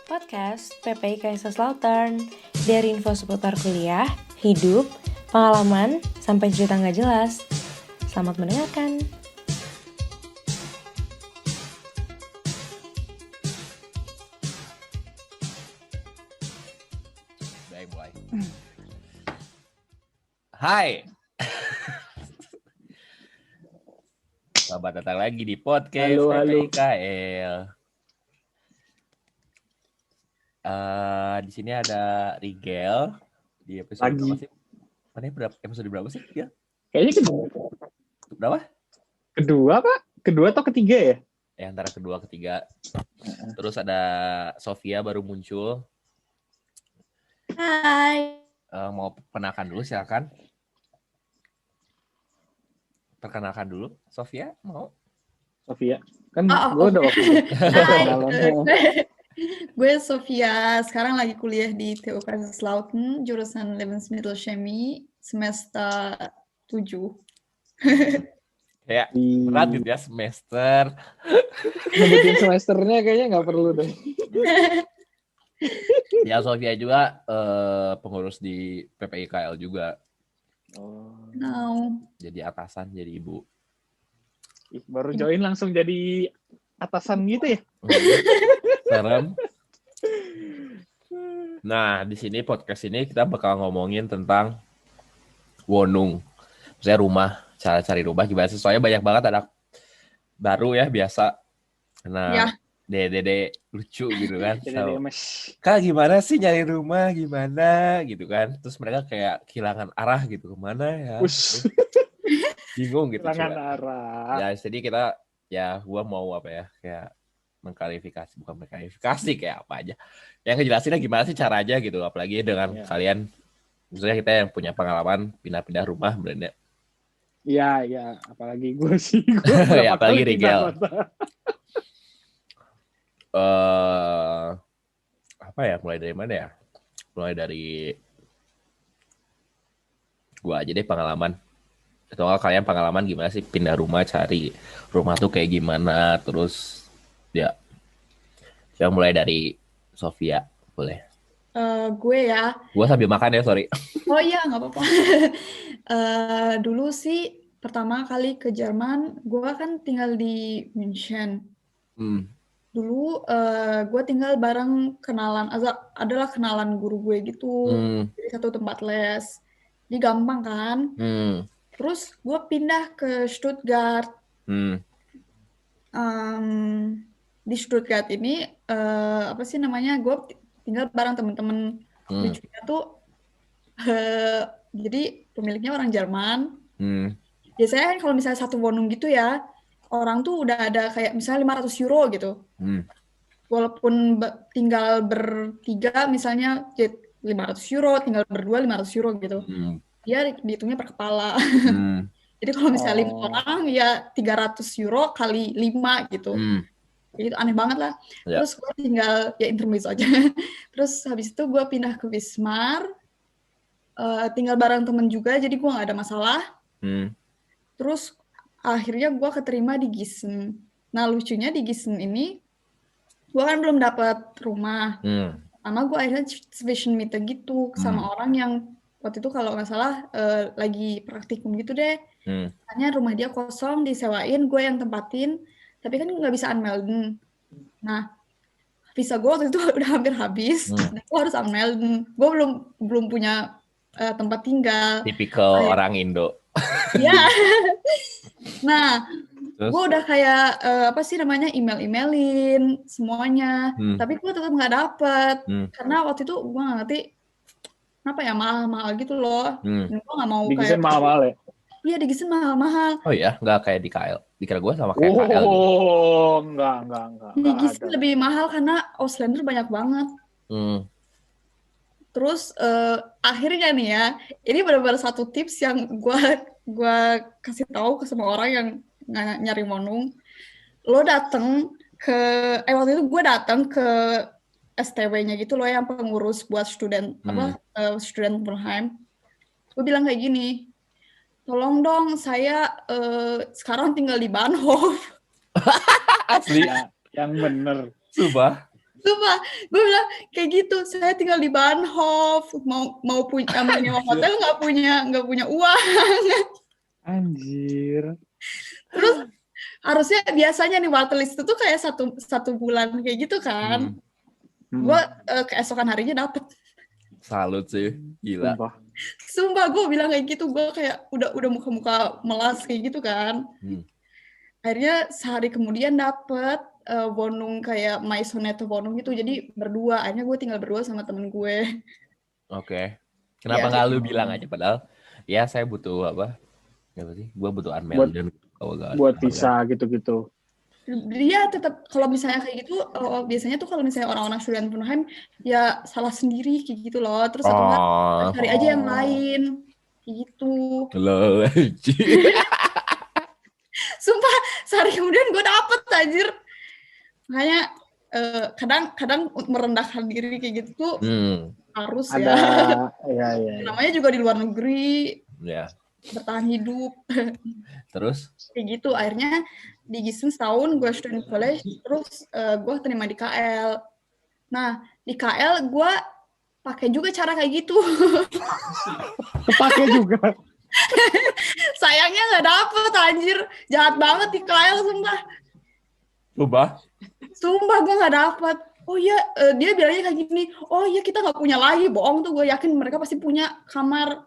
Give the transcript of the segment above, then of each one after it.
Podcast PPI Kaiserslautern. Dari info seputar kuliah, hidup, pengalaman, sampai cerita nggak jelas. Selamat mendengarkan. Baik, boy. Hai. Selamat datang lagi di podcast PPIKL. Di sini ada Rigel di episode lagi. berapa sih? Episode berapa sih? Ya. Kayaknya kedua. Berapa? Kedua, Pak? Kedua atau ketiga ya? Antara kedua ketiga. Terus ada Sofia baru muncul. Hai. Mau perkenalkan dulu silakan. Perkenalkan dulu, Sofia mau? Sofia. Kan gue okay. udah waktu Gue Sofia, sekarang lagi kuliah di TU Kaiserslautern, jurusan Lebensmittelchemie, semester 7. Kayak berat gitu ya semester. Nyebutin semesternya kayaknya nggak perlu deh. Ya, Sofia juga pengurus di PPIKL juga. Jadi atasan, jadi ibu. Baru join langsung jadi atasan gitu ya? Serem. Nah, di sini podcast ini kita bakal ngomongin tentang wonung. Maksudnya rumah, cara cari rumah gimana sih? Soalnya banyak banget anak baru ya, biasa. Nah, dede lucu gitu kan. Kak, gimana sih nyari rumah, gimana gitu kan. Terus mereka kayak kehilangan arah gitu, kemana ya. Bingung gitu. Kehilangan arah. Ya, jadi kita, gua mau apa ya, kayak bukan mengklarifikasi kayak apa aja. Yang ngejelasinnya gimana sih caranya gitu, apalagi dengan kalian, misalnya kita yang punya pengalaman pindah-pindah rumah bener. Iya, apalagi gue sih. Ya, apalagi Rigel. Apa ya, mulai dari mana ya? Mulai dari gua aja deh pengalaman. Atau kalian pengalaman gimana sih pindah rumah, cari rumah tuh kayak gimana, terus ya. Yang mulai dari Sofia, boleh. Gue ya. Gue sambil makan ya, sorry. Oh iya, nggak apa-apa. Dulu sih pertama kali ke Jerman, gue kan tinggal di München. Dulu gue tinggal bareng adalah kenalan guru gue gitu, di satu tempat les. Jadi gampang kan. Terus gue pindah ke Stuttgart. Di Stuttgart ini gue tinggal bareng temen-temen. Lucunya tuh jadi pemiliknya orang Jerman. Biasanya kan kalau misalnya satu wonung gitu ya, orang tuh udah ada kayak misalnya 500 euro gitu. Walaupun tinggal bertiga misalnya 500 euro, tinggal berdua 500 euro gitu. Dia dihitungnya per kepala. Jadi kalau misalnya 5 orang ya 300 euro kali 5 gitu. Itu aneh banget lah. Terus gue tinggal intermezzo aja. Terus habis itu gue pindah ke Wismar. Tinggal bareng temen juga, jadi gue gak ada masalah. Terus akhirnya gue keterima di Gießen. Nah lucunya di Gießen ini, gue kan belum dapat rumah. Sama gue akhirnya Zwischenmiete gitu sama orang yang waktu itu kalau nggak salah lagi praktikum gitu deh. Makanya rumah dia kosong, disewain, gue yang tempatin. Tapi kan nggak bisa unmelden. Nah, visa gue waktu itu udah hampir habis. Dan gue harus unmelden. Gue belum punya tempat tinggal. Tipikal orang Indo. Iya. Nah, gue udah kayak emailin semuanya. Tapi gue tetap nggak dapet. Karena waktu itu gue nggak ngerti kenapa ya mahal-mahal gitu loh. Dan gue nggak mau di Gießen mahal-mahal ya? Iya, di Gießen mahal-mahal. Oh iya, nggak kayak di KL. Dikira gue sama kayak KL. Enggak. Di Gießen lebih mahal karena Ausländer banyak banget. Terus akhirnya nih ya, ini benar-benar satu tips yang gue kasih tahu ke semua orang yang nyari wonung. Lo dateng ke waktu itu gue datang ke STW-nya gitu loh, yang pengurus buat student Wohnheim. Gue bilang kayak gini, tolong dong saya sekarang tinggal di Bahnhof. Asli? Ya, yang bener. Sumpah? Sumpah, gue bilang kayak gitu. Saya tinggal di Bahnhof, mau punya hotel nggak punya uang. Anjir. Terus harusnya biasanya nih waitlist itu tuh kayak satu bulan kayak gitu kan. Gue keesokan harinya dapet. Salut sih, gila. Sumpah gue bilang kayak gitu, gue kayak udah muka-muka melas kayak gitu kan. Akhirnya sehari kemudian dapet bonung kayak Maisonette bonung gitu, jadi berdua. Akhirnya gue tinggal berdua sama temen gue. Oke. Kenapa nggak lu bilang aja, padahal ya saya butuh apa sih? Gue butuh unmailed buat visa gitu-gitu. Dia tetap kalau misalnya kayak gitu, biasanya tuh kalau misalnya orang-orang Studentenheim ya salah sendiri kayak gitu loh. Terus atau enggak cari aja yang lain kayak gitu. Sumpah sehari kemudian gue dapet anjir. Makanya kadang merendahkan diri kayak gitu tuh harus ya. Namanya juga di luar negeri. Ya. Bertahan hidup. Terus? Kayak gitu. Akhirnya di Gießen setahun gue student college, terus gue terima di KL. Nah, di KL gue pakai juga cara kayak gitu. Pakai juga. Sayangnya nggak dapet, anjir. Jahat banget di KL, sumpah. Sumpah gue nggak dapet. Oh iya, dia bilangnya kayak gini. Oh iya, kita nggak punya lagi. Bohong tuh, gue yakin mereka pasti punya kamar.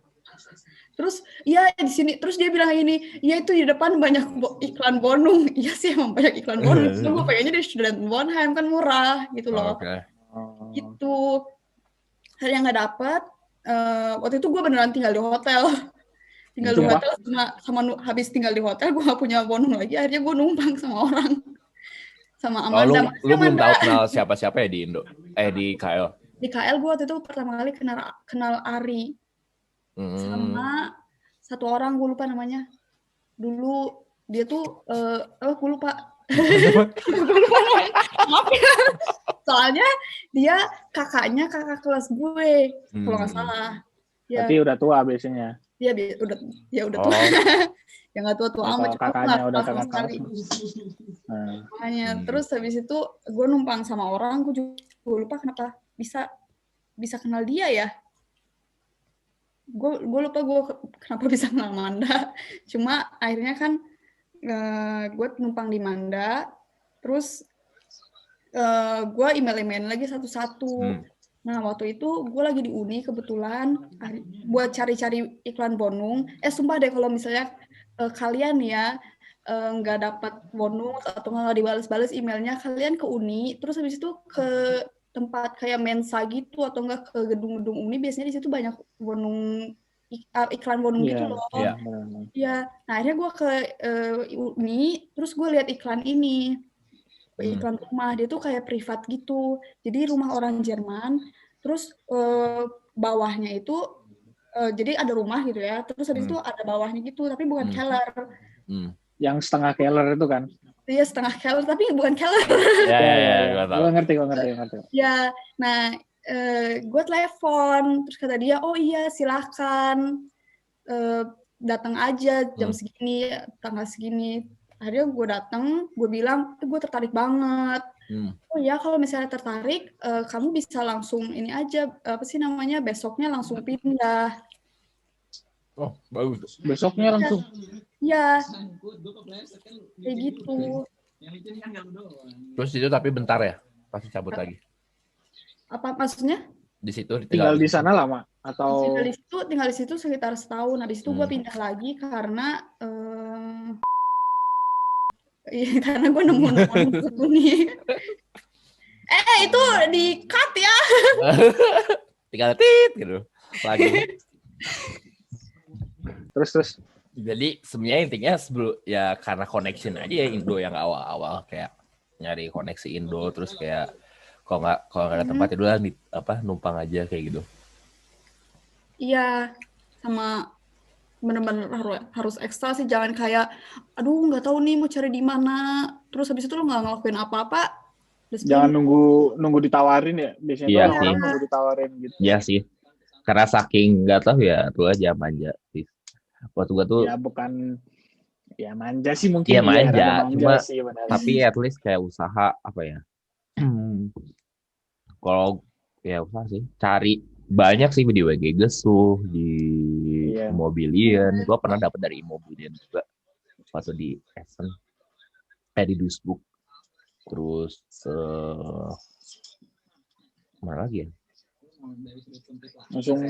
Terus ya di sini, terus dia bilang ini, ya itu di depan banyak iklan bonung. Iya sih emang banyak iklan bonung. Terus gue pengennya di Studentenwohnheim kan murah gitu loh. Gitu. Yang nggak dapet. Waktu itu gue beneran tinggal di hotel. Tinggal di hotel sama habis tinggal di hotel gue nggak punya bonung lagi. Akhirnya gue numpang sama orang. Sama Amanda. Lu belum tahu kenal siapa-siapa ya di Indo? Di KL? Di KL gue waktu itu pertama kali kenal Ari. Sama satu orang, gue lupa namanya. Dulu dia tuh gue lupa. Maaf ya. Soalnya dia kakak kelas gue, kalau nggak salah. Ya. Berarti udah tua biasanya. Dia udah tua. Ya nggak tua amat. Kakaknya udah kakak. Makanya terus habis itu gue numpang sama orang, gue juga lupa kenapa bisa kenal dia ya. Gue lupa gue kenapa bisa kenal Manda. Cuma akhirnya kan gue numpang di Manda, terus gue email lagi satu-satu. Nah waktu itu gue lagi di Uni kebetulan buat cari-cari iklan bonung. Sumpah deh kalau misalnya kalian ya nggak dapat bonung atau nggak dibalas-balas emailnya, kalian ke Uni, terus habis itu ke tempat kayak Mensa gitu atau enggak ke gedung-gedung Uni, biasanya di situ banyak bonung iklan bonung gitu loh. Iya. Nah akhirnya gue ke Uni, terus gue lihat iklan ini, iklan rumah. Dia tuh kayak privat gitu. Jadi rumah orang Jerman. Terus bawahnya itu jadi ada rumah gitu ya. Terus habis itu ada bawahnya gitu, tapi bukan keller. Yang setengah keller itu kan? Iya setengah keller, tapi bukan keller. Ya. Gue ngerti. Ya, nah gue telepon, terus kata dia, oh iya silahkan datang aja jam segini, tanggal segini. Akhirnya gue datang, gue bilang, gue tertarik banget. Oh ya kalau misalnya tertarik, kamu bisa langsung ini aja, besoknya langsung pindah. Oh bagus. Besoknya langsung. Iya. Kayak gitu. Terus itu tapi bentar ya, pasti cabut lagi. Apa maksudnya? Di situ tinggal di sana lama atau tinggal di situ sekitar setahun. Habis itu gue pindah lagi karena karena gue nemu nih. Itu di cut ya. Tinggal tit gitu lagi. Terus. Jadi sebenarnya intinya ya karena connection aja ya Indo yang awal-awal kayak nyari koneksi Indo, terus kayak kalau nggak ada tempat itu lah numpang aja kayak gitu. Iya, sama benar-benar harus ekstra sih, jangan kayak aduh nggak tahu nih mau cari di mana, terus habis itu lo nggak ngelakuin apa-apa. Jangan nunggu ditawarin ya, biasanya iya orang nunggu ditawarin gitu. Iya sih, karena saking nggak tahu ya tuh aja manja sih. Waktu gua tuh ya bukan ya manja sih mungkin. Iya manja, cuma sih, tapi at least kayak usaha apa ya, Kalau ya usah sih, cari banyak sih di WG Gesuh, di Immobilien. Gue pernah dapat dari Immobilien juga waktu di Essen, di Duisburg. Terus mana lagi ya? Langsung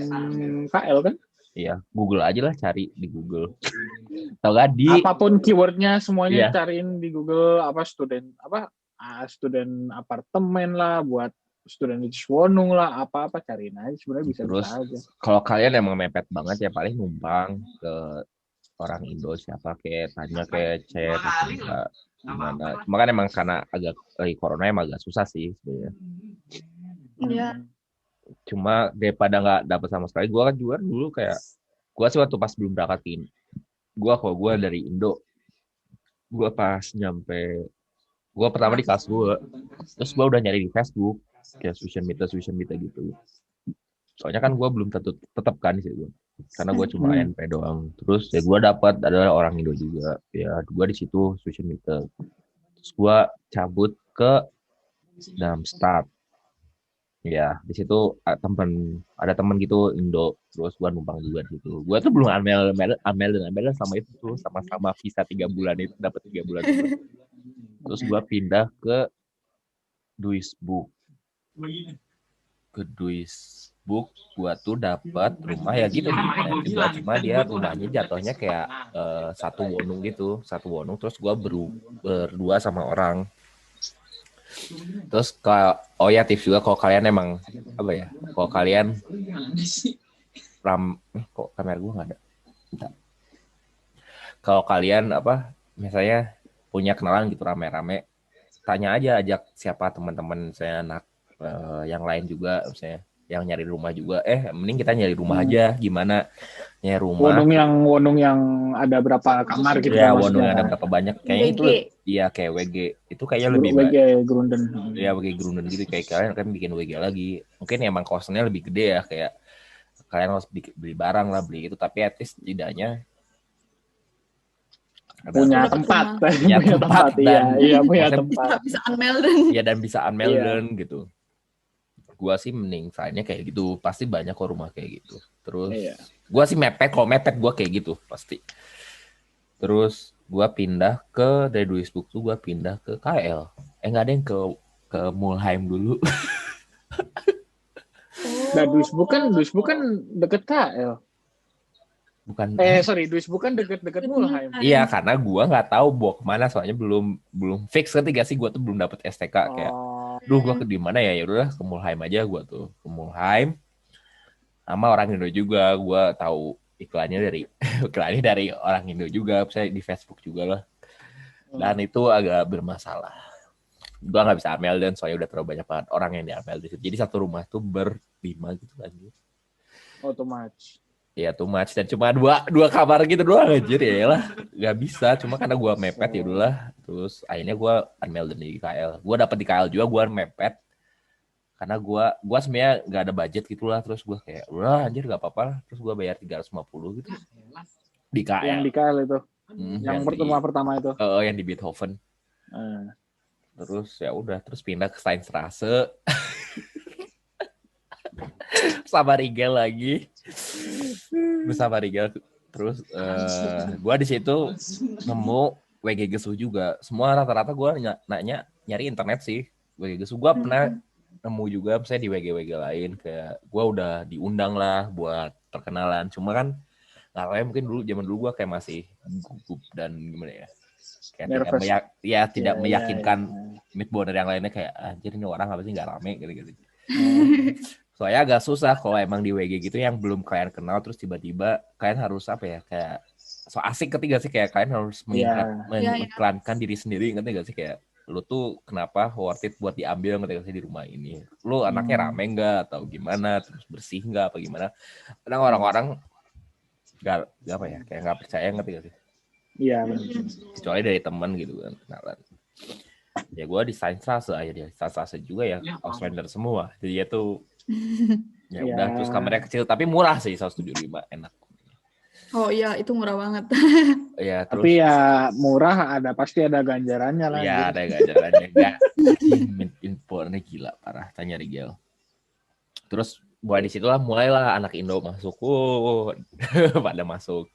KL kan? Iya, Google aja lah, cari di Google. Tahu gak apapun keywordnya semuanya cariin di Google, student apartemen lah, buat student Wonung lah, apa cariin aja, sebenarnya bisa aja. Kalau kalian emang mepet banget ya paling numpang ke orang Indo siapa, kayak tanya kayak chat gimana. Cuma kan emang karena agak lagi corona emang agak susah sih sebenarnya. Iya. Cuma daripada nggak dapat sama sekali, gue kan juga dulu kayak gue sih waktu pas belum berangkat kalau gue dari Indo, gue pas nyampe, gue pertama di kelas gue, terus gue udah nyari di Facebook kayak Susan Mita gitu. Soalnya kan gue belum tetap kan di situ, karena gue cuma NP doang. Terus ya gue dapat adalah orang Indo juga, ya gue di situ Susan Mita. Terus gue cabut ke Darmstadt. Ya, di situ ada teman gitu Indo, terus gua numpang juga di situ. Gua tuh belum amel sama itu tuh, sama visa 3 bulan itu, dapat 3 bulan itu. Terus gua pindah ke Duisburg. Gua tuh dapat rumah ya gitu. Cuma dia rumahnya jatuhnya kayak satu wonung terus gua berdua sama orang. Terus tips juga kalau kalian emang kalau kalian kok kamera gue nggak ada. Kalau kalian misalnya punya kenalan gitu rame-rame, tanya aja, ajak siapa teman-teman saya anak yang lain juga, misalnya yang nyari rumah juga, mending kita nyari rumah aja, gimana nyari rumah. Wonung yang ada berapa kamar gitu ya, wonung yang ada berapa banyak, kayaknya itu kayak WG itu kayaknya lebih WG Grunden. Ya WG Grunden gitu, kayak kalian kan bikin WG lagi, mungkin emang kosnya lebih gede ya, kayak kalian harus beli barang lah, beli itu, tapi at least setidaknya punya tempat bisa unmelden. Ya, dan bisa unmelden gitu. Gua sih mending sign-nya kayak gitu, pasti banyak kok rumah kayak gitu. Terus gua sih mepet gua kayak gitu pasti. Terus gua pindah dari Duisburg tuh gua pindah ke KL. Nggak ada yang ke Mulheim dulu. Nah, Duisburg kan deket KL. Bukan. Duisburg kan deket Mulheim. Iya, karena gua nggak tahu bawa kemana, soalnya belum fix ketiga sih, gua tuh belum dapet STK kayak. Gua ke di mana ya? Ya udahlah ke Mulheim aja gua tuh. Ke Mulheim. Sama orang Indo juga, gua tahu iklannya dari orang Indo juga, saya di Facebook juga lah. Dan itu agak bermasalah. Gua nggak bisa amel dan soalnya udah terlalu banyak banget orang yang diamel di situ. Jadi satu rumah tuh 5 gitu kan. Oh, too much. Ya too much, dan cuma dua kamar gitu doang anjir, ya lah nggak bisa. Cuma karena gue mepet ya udahlah, terus akhirnya gue unmelden di KL. Gue dapet di KL juga, gue mepet karena gue sebenarnya nggak ada budget gitulah. Terus gue kayak udah anjir nggak apa-apa, terus gue bayar 350 gitu di KL. Yang di KL itu yang pertama itu yang di Beethoven. Terus ya udah, terus pindah ke Steinstraße sama Rigel lagi. Bersama Rigel. Terus gue di situ nemu WG Gesuh juga. Semua rata-rata gue nyari internet sih. WG Gesuh gue pernah nemu juga, misalnya di WG lain, kayak gue udah diundang lah buat perkenalan. Cuma kan nggak tahu ya, mungkin zaman dulu gue kayak masih gugup dan gimana ya, kayak tidak meyakinkan midboner yang lainnya, kayak anjir ini orang apa sih nggak rame gitu. Soalnya agak susah kalau emang di WG gitu yang belum kalian kenal, terus tiba-tiba kalian harus kayak so asik ketiga sih, kayak kalian harus mengiklankan diri sendiri, ngerti gak sih, kayak lu tuh kenapa worth it buat diambil, ngerti gak sih, di rumah ini, lu anaknya rame nggak atau gimana, terus bersih nggak apa gimana. Kadang orang-orang nggak kayak nggak percaya, ngerti gak sih. Iya. Kecuali dari teman gitu kan, kenalan. Ya gue di Steinstraße aja, di Steinstraße juga ya Auslander semua, jadi ya tuh ya udah. Terus kamarnya kecil tapi murah sih, 175, enak. Oh iya, itu murah banget. Ya, terus, tapi ya murah pasti ada ganjarannya lah. Ya gitu. Ada ganjarannya. Info ini gila parah, tanya Rigel. Terus mulai di situlah mulailah anak Indo masuk, pada masuk.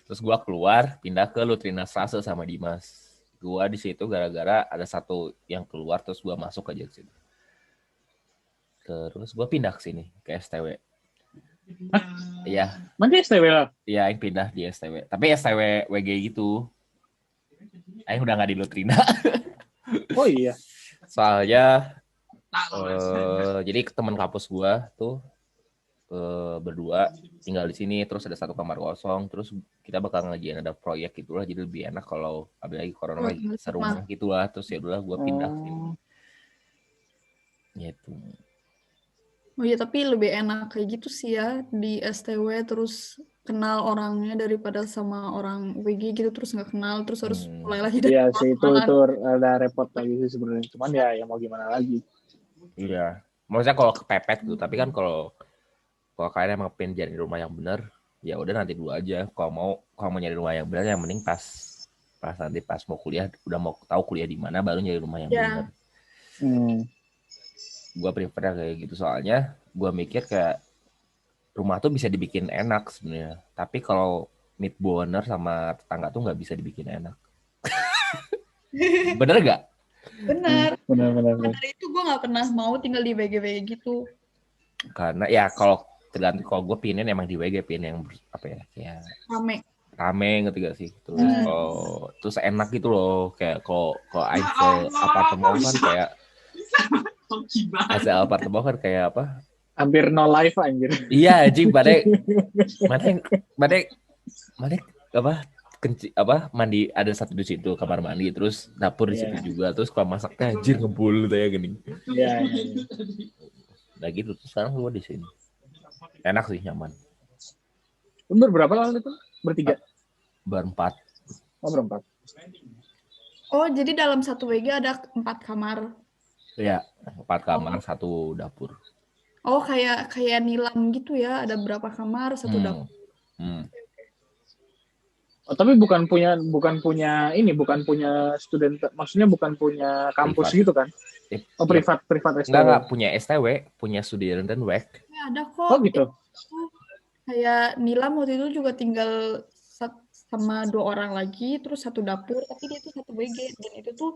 Terus gue keluar, pindah ke Lutrina Strase sama Dimas. Gue di situ gara-gara ada satu yang keluar, terus gue masuk aja ke situ. Terus gue pindah ke sini, ke STW. Hah? Iya. Mana STW lah? Iya, yang pindah di STW. Tapi STW WG gitu. Aing udah nggak di Lutrina. Oh iya. Soalnya jadi teman kampus gue tuh berdua tinggal di sini, terus ada satu kamar kosong, terus kita bakal ngajian ada proyek gitulah, jadi lebih enak kalau apalagi corona lagi serumah gitulah, terus ya udahlah gue pindah ke sini. Gitu. Oh iya, tapi lebih enak kayak gitu sih ya di STW, terus kenal orangnya daripada sama orang WG gitu terus nggak kenal terus harus mulai lagi dari Iya sih, itu ada repot lagi sih sebenarnya, cuman ya mau gimana lagi. Iya, maksudnya kalau kepepet gitu, tapi kan kalau kalian emang pengen jadi rumah yang benar, ya udah nanti dulu aja. Kalau mau nyari rumah yang benar, yang mending pas nanti pas mau kuliah, udah mau tahu kuliah di mana, baru nyari rumah yang benar. Gue prefer kayak gitu, soalnya gue mikir kayak rumah tuh bisa dibikin enak sebenarnya, tapi kalau meet boner sama tetangga tuh nggak bisa dibikin enak. Bener gak? Bener. Bener. Dari itu gue nggak pernah mau tinggal di WG gitu. Karena ya kalau tergantung, kalau gue pinin emang di WG, pin yang apa ya, kayak rame gitu gak sih, terus enak gitu loh. Kayak kalau AC apartemen kan kayak AC apartemen kan kayak apa, hampir no life anjir. Iya anjing, mana apa mandi, ada satu di situ kamar mandi, terus dapur di situ juga, terus kalau masaknya anjir ngebul kayak gini. Iya. Nah gitu, terus sekarang gue di sini enak sih, nyaman. Berberapa lawan itu? Bertiga? Berempat. Oh, berempat. Oh, jadi dalam satu WG ada 4 kamar. Iya, 4 kamar, 1 dapur. Oh, kayak nilam gitu ya, ada berapa kamar, 1 dapur. Oh, tapi bukan punya student, maksudnya bukan punya kampus privat gitu kan? Oh, privat STW. Enggak punya STW, punya student dan WEC. Ya, ada kok. Oh gitu. Kayak nilam waktu itu juga tinggal sama 2 orang lagi, terus 1 dapur, tapi dia itu 1 WG, dan itu tuh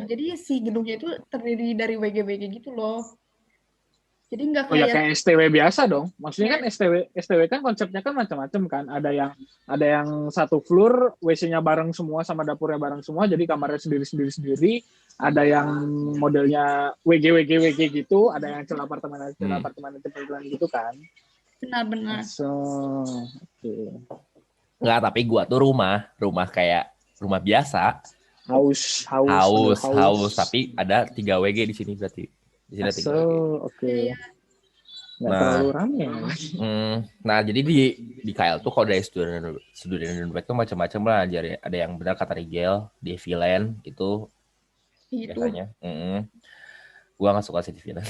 jadi si gedungnya itu terdiri dari WG gitu loh. Jadi nggak kayak STW biasa dong. Maksudnya kan STW kan konsepnya kan macam-macam kan. Ada yang satu floor, WC-nya bareng semua sama dapurnya bareng semua, jadi kamarnya sendiri. Ada yang modelnya WG gitu, ada yang cel apartemen gitu kan. Benar. Okay. Nggak, tapi gua tuh rumah kayak rumah biasa. House, tapi ada 3 WG di sini berarti. Di sini 3 WG. Oke. Nggak terlalu rame. Nah, jadi di KL tuh kalau dari student dan WEC tuh macam-macam lah. Jadi ada yang benar kata Rigel, di Villain gitu. Biasanya. Gua nggak suka sih di Villain.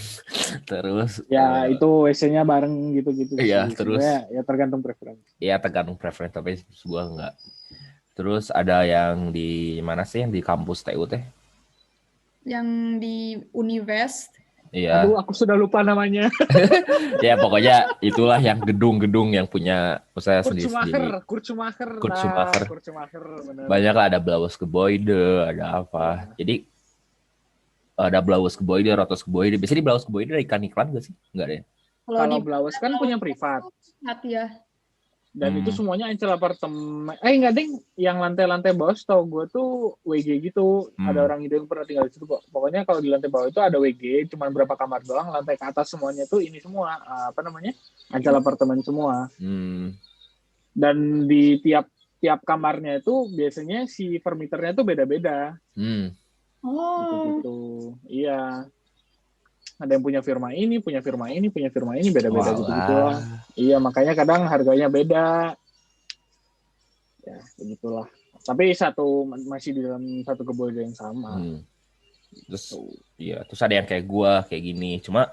Terus ya itu WC-nya bareng gitu-gitu. Iya, terus ya tergantung preferensi. Iya, tergantung preferensi, tapi gua nggak. Terus ada yang di mana sih, yang di kampus TU teh? Yang di Univest. Iya. Aduh, aku sudah lupa namanya. Ya pokoknya itulah yang gedung-gedung yang punya usaha sendiri-sendiri. Kurzumacher. Banyak lah, ada Blaues Gebäude, ada apa. Jadi ada Blaues Gebäude, Rotes Gebäude. Biasanya di Blaues Gebäude ada iklan gak sih? Enggak deh. Kalau Blaues kan punya privat. Ya. Dan itu semuanya Ancel apartemen. Enggak ding, yang lantai-lantai bawah tau gue tuh WG gitu. Ada orang Indo yang pernah tinggal di situ kok. Pokoknya kalau di lantai bawah itu ada WG, cuma berapa kamar doang. Lantai ke atas semuanya tuh ini semua Ancel apartemen semua. Dan di tiap kamarnya itu biasanya si permiternya tuh beda-beda. Gitu. Iya. Ada yang punya firma ini, beda-beda gitu lah. Iya, makanya kadang harganya beda. Ya, begitulah. Tapi masih di dalam satu kebun yang sama. Terus ada yang kayak gua kayak gini. Cuma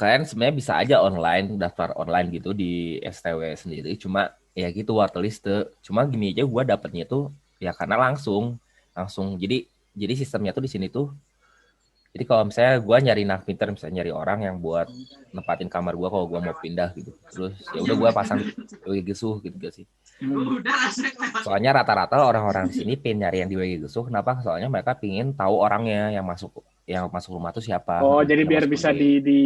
kalian sebenarnya bisa aja daftar online gitu di STW sendiri. Cuma ya gitu waitlist. Cuma gini aja, gua dapetnya tuh ya karena langsung. Jadi sistemnya tuh di sini tuh Jadi kalau misalnya gue nyari nahmeter, misalnya nyari orang yang buat nempatin kamar gue kalau gue mau pindah gitu, terus ya udah gue pasang WG Gesuh gitu gak sih? Soalnya rata-rata orang-orang di sini pin nyari yang di WG Gesuh. Kenapa? Soalnya mereka pingin tahu orangnya yang masuk rumah tuh siapa. Oh, jadi biar bisa WG. di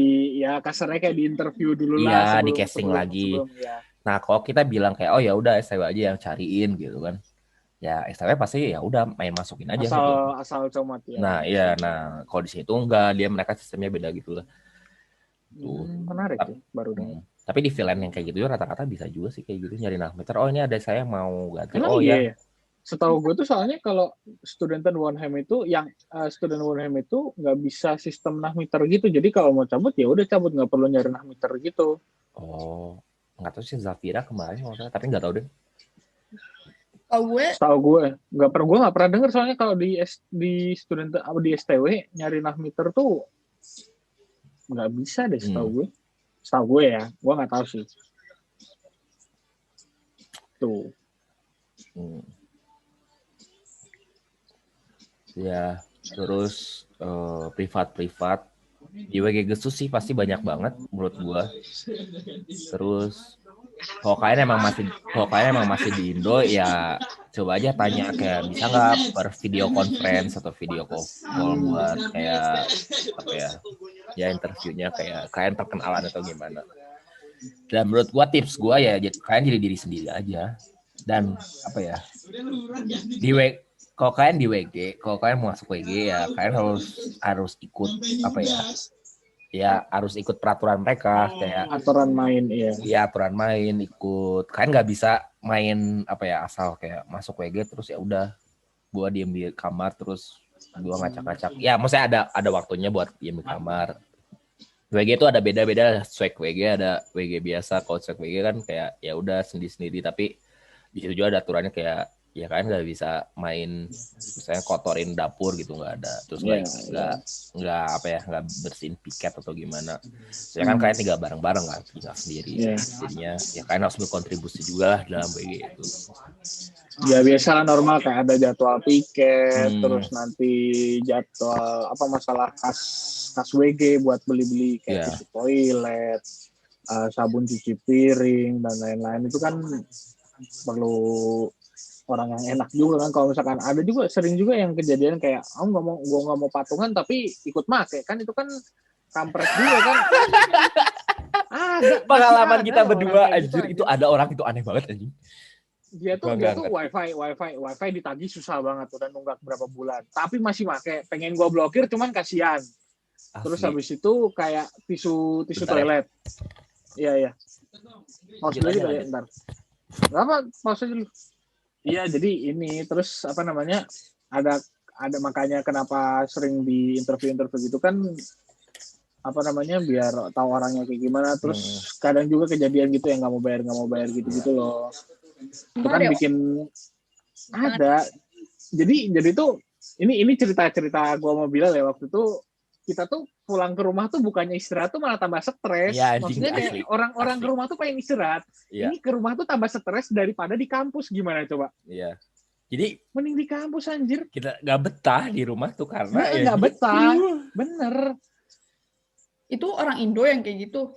ya kasarnya kayak di interview dulu lah. Iya, di casting lagi. Ya. Nah, kalau kita bilang kayak oh ya udah STW aja yang cariin gitu kan. Ya STW pasti ya udah main masukin aja gitu. Asal comot ya. Nah, iya, kalau di situ enggak, mereka sistemnya beda gitu lah. Menarik ya, baru dengar. Tapi di freelance yang kayak gitu rata-rata bisa juga sih kayak gitu nyari nahmeter. Oh, ini ada saya mau ganti. Emang oh iya. Setahu gue tuh soalnya kalau Studenten Wonheim itu yang Student Wonheim itu nggak bisa sistem nahmeter gitu. Jadi kalau mau cabut ya udah cabut, nggak perlu nyari nahmeter gitu. Oh, nggak tahu sih Zafira kemarin tapi nggak tahu deh. Setahu gue nggak pernah dengar soalnya kalau di student di STW nyari nahmeter tuh nggak bisa deh setahu gue ya, gue nggak tahu sih tuh. Ya terus privat di WG Gesuh sih pasti banyak banget menurut gue. Terus kalau kalian emang masih di Indo ya coba aja tanya kayak bisa nggak per video conference atau video call buat kayak apa ya interviewnya kayak kalian perkenalan atau gimana. Dan menurut gua tips gua ya kalian jadi diri sendiri aja dan apa ya kalau kalian di WG, kalau kalian mau masuk WG ya kalian harus ikut apa ya harus ikut peraturan mereka kayak aturan main aturan main ikut. Kalian nggak bisa main apa ya asal kayak masuk WG terus ya udah gua diem di kamar terus gua ngacak-ngacak. Ya maksudnya ada waktunya buat diem di kamar. WG itu ada beda-beda, swag WG ada WG biasa. Kalau swag WG kan kayak ya udah sendiri-sendiri, tapi di situ juga ada aturannya kayak ya kan nggak bisa main misalnya kotorin dapur gitu, nggak ada. Terus nggak bersihin piket atau gimana. Soalnya kan kalian tinggal bareng-bareng kan, tinggal sendiri. Jadinya ya kalian harus berkontribusi juga lah dalam WG itu. Ya biasalah normal kayak ada jadwal piket, terus nanti jadwal apa masalah kas WG buat beli-beli kayak tisu toilet, sabun cuci piring dan lain-lain. Itu kan perlu orang yang enak juga kan. Kalau misalkan ada juga sering juga yang kejadian kayak gue nggak mau patungan tapi ikut make kan, itu kan kampret juga kan. Pengalaman kita berdua anjir itu ada orang itu aneh banget anjing. Dia tuh wifi ditagih susah banget, udah nunggak berapa bulan tapi masih make. Pengen gue blokir cuman kasihan. Terus habis itu kayak tisu toilet. Iya. Pause dulu kali ntar. Nggak apa, pause dulu. Iya, jadi ini terus apa namanya ada makanya kenapa sering di interview gitu kan apa namanya biar tahu orangnya kayak gimana. Terus kadang juga kejadian gitu yang nggak mau bayar gitu loh. Itu kan bikin ada. Jadi tuh ini cerita gue mau bilang ya, waktu itu kita tuh pulang ke rumah tuh bukannya istirahat tuh malah tambah stres. Ya, maksudnya kayak orang ke rumah tuh pengen istirahat. Ya. Ini ke rumah tuh tambah stres daripada di kampus. Gimana coba? Iya. Jadi mending di kampus anjir. Kita nggak betah di rumah tuh karena nggak betah. Bener. Itu orang Indo yang kayak gitu.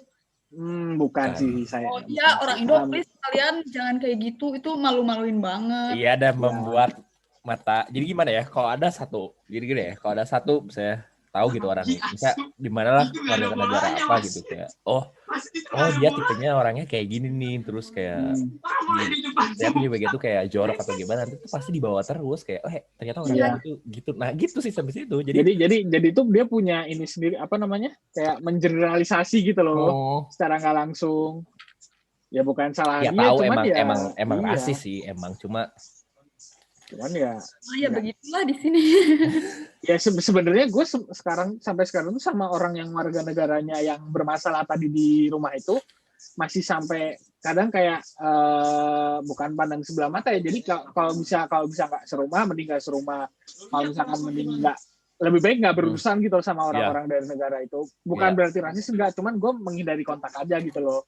Bukan sih saya. Oh iya, orang Indo please kalian jangan kayak gitu. Itu malu-maluin banget. Iya, dan membuat mata. Jadi gimana ya? Kalau ada satu, gini ya. Kalau ada satu saya tahu gitu orangnya, bisa di mana lah warga negara apa gitu kayak oh dia tipenya orangnya kayak gini nih, terus kayak di WG tuh kayak jorok atau gimana, itu pasti dibawa terus kayak ternyata orangnya gitu. Nah gitu sih sampai situ. Jadi tuh dia punya ini sendiri apa namanya kayak mengeneralisasi gitu loh, secara nggak langsung. Ya bukan salah dia, tahu, cuman emang rasis sih, emang cuman ya. Oh ya begitulah di sini. Ya sebenarnya gue sampai sekarang tuh sama orang yang warga negaranya yang bermasalah tadi di rumah itu masih sampai kadang kayak bukan pandang sebelah mata ya. Jadi kalau bisa nggak serumah mending nggak serumah. Kalau misalkan mending nggak, lebih baik nggak berurusan gitu sama orang-orang dari negara itu. Bukan berarti rasis, enggak, cuman gue menghindari kontak aja gitu loh.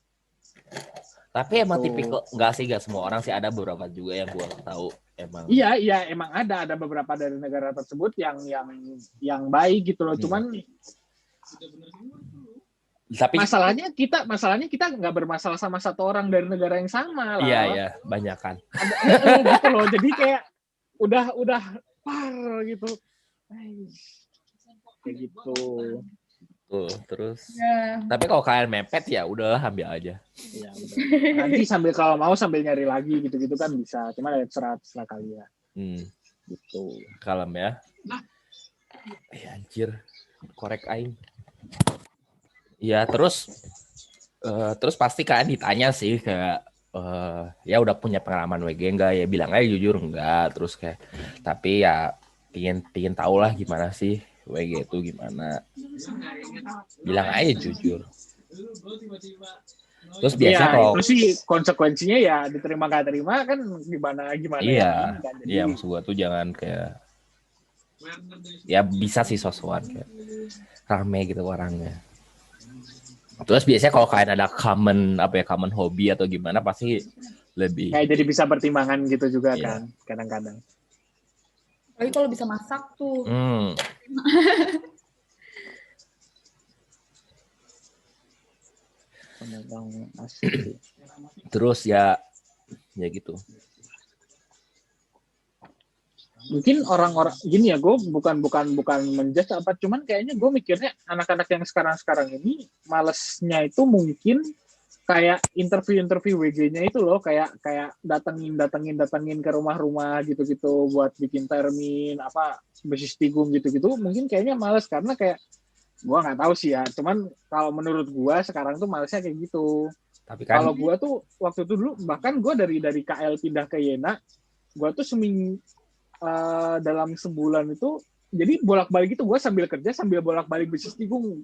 Tapi emang tipikal nggak semua orang sih, ada beberapa juga yang gua tahu emang. Iya emang ada beberapa dari negara tersebut yang baik gitu loh. Cuman tapi masalahnya kita nggak bermasalah sama satu orang dari negara yang sama lah. Iya banyak kan. Gitu loh. Jadi kayak udah par gitu. Kayak gitu. Terus tapi kalau kalian mepet ya udahlah, ambil aja ya, nanti kalau mau sambil nyari lagi gitu kan bisa, cuma ada serat kalian gitu. Kalem ya. Anjir, korek aing ya. Terus pasti kalian ditanya sih kayak ya udah punya pengalaman WG enggak, ya bilang aja jujur enggak. Terus kayak tapi ya pingin tahu lah gimana sih WG itu gimana, bilang aja jujur. Terus biasanya kalau itu sih konsekuensinya ya diterima gak terima kan gimana iya kan. Jadi, iya maksud gua tuh jangan kayak ya bisa sih sosokan kayak rame gitu orangnya. Terus biasanya kalau kalian ada common hobi atau gimana pasti lebih kayak jadi bisa pertimbangan gitu juga kan kadang-kadang. Tapi kalau bisa masak tuh. Terus ya gitu. Mungkin orang-orang gini ya, gue bukan menjudge apa, cuman kayaknya gue mikirnya anak-anak yang sekarang ini malesnya itu mungkin kayak interview WG-nya itu loh, kayak datengin ke rumah-rumah gitu-gitu buat bikin termin apa basis tigum gitu-gitu. Mungkin kayaknya males karena kayak gue nggak tahu sih ya. Cuman kalau menurut gue sekarang tuh malesnya kayak gitu. Tapi kan kalau gue tuh waktu itu dulu bahkan gue dari KL pindah ke Yena, gue tuh dalam sebulan itu jadi bolak-balik itu gue sambil kerja sambil bolak-balik basis tigum.